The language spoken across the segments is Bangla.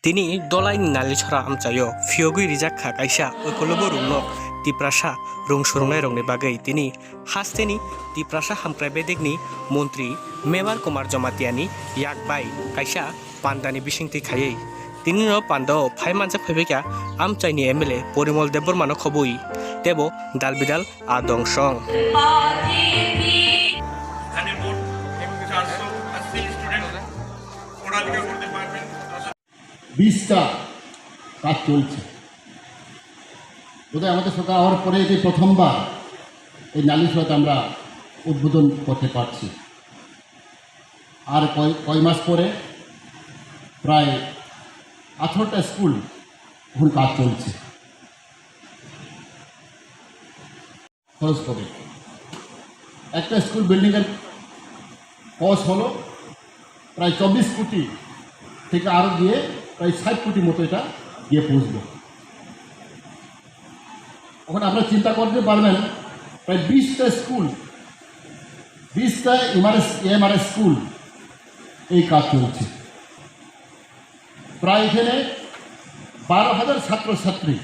তিনি dolaini nalichora amchayo Phiyogui Rwjak kha kaisa oikolobo Rwng Tiprasa Rwng Swrwngnai rokni bagwi tini hasteni Tiprasa hamkrai bedekni mantri Memar Kumar Jomatiani yakbai kaisa pandani bisingti khayei tini no pandao phaimanjak phaibekya amchaini MLA Porimol Debormano khobui tebo dalbidal adongshong বিশটা কাজ চলছে বোধহয় আমাদের সরকার হওয়ার পরে যে প্রথমবার এই নালিশত আমরা উদ্বোধন করতে পারছি আর কয় মাস পরে প্রায় 18টা স্কুল এখন কাজ চলছে খরচ করে একটা স্কুল বিল্ডিংয়ের কস্ট হলো প্রায় 24 কোটি থেকে আরও গিয়ে প্রায় 60 কোটি মতো এটা গিয়ে পৌঁছবে এখন আপনারা চিন্তা করতে পারবেন প্রায় 20টা স্কুল 20টা এমআরএস স্কুল এই কাজ চলছে প্রায় এখানে 12,000 ছাত্রছাত্রী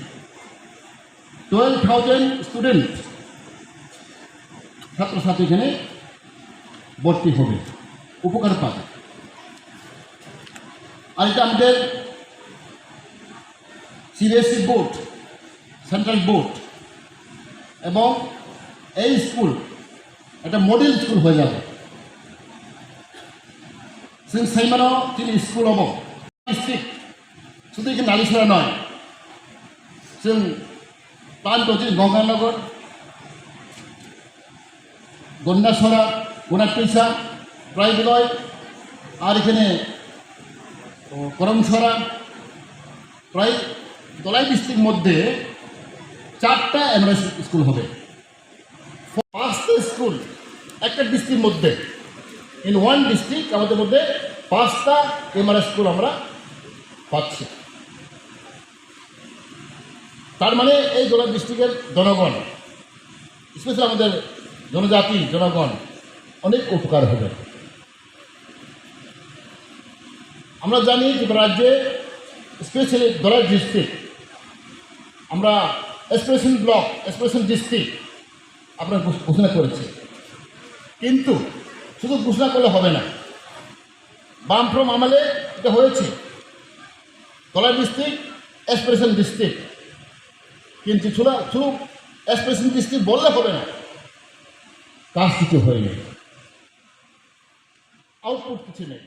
12,000 স্টুডেন্ট ছাত্রছাত্রী এখানে ভর্তি হবে উপকার পাবে আর এটা আমাদের সিবিএসই বোর্ড সেন্ট্রাল বোর্ড এবং এই স্কুল একটা মডেল স্কুল হয়ে যাবে সেইমানো তিনি স্কুল হব ডিস্ট্রিক্ট শুধু এখানে নালিশরা নয় जों প্ল্যান করছি গঙ্গানগর গন্ডাছড়া গোনাপিসা প্রাইবিলয় আর এখানে করমছড়া প্রায় দলাই ডিস্ট্রিক্টের মধ্যে 4টা এমআরএস স্কুল হবে 5টা স্কুল একটা ডিস্ট্রিক্টের মধ্যে ইন ওয়ান ডিস্ট্রিক্ট আমাদের মধ্যে 5টা এমআরএস স্কুল আমরা পাচ্ছি তার মানে এই দলাই ডিস্ট্রিক্টের জনগণ স্পেশালি আমাদের জনজাতি জনগণ অনেক উপকার হবে আমরা জানি যে রাজ্যে স্পেশালি দলাই ডিস্ট্রিক্ট আমরা এক্সপ্রেশন ব্লক এক্সপ্রেশন ডিস্ট্রিক্ট আপনার ঘোষণা করেছে কিন্তু শুধু ঘোষণা করলে হবে না বামফ্রম আমলে এটা হয়েছে দলাই ডিস্ট্রিক্ট এক্সপ্রেশন ডিস্ট্রিক্ট কিন্তু শুধু এক্সপ্রেশন ডিস্ট্রিক্ট বললে হবে না কাজ কিছু হয়নি আউটপুট কিছু নেই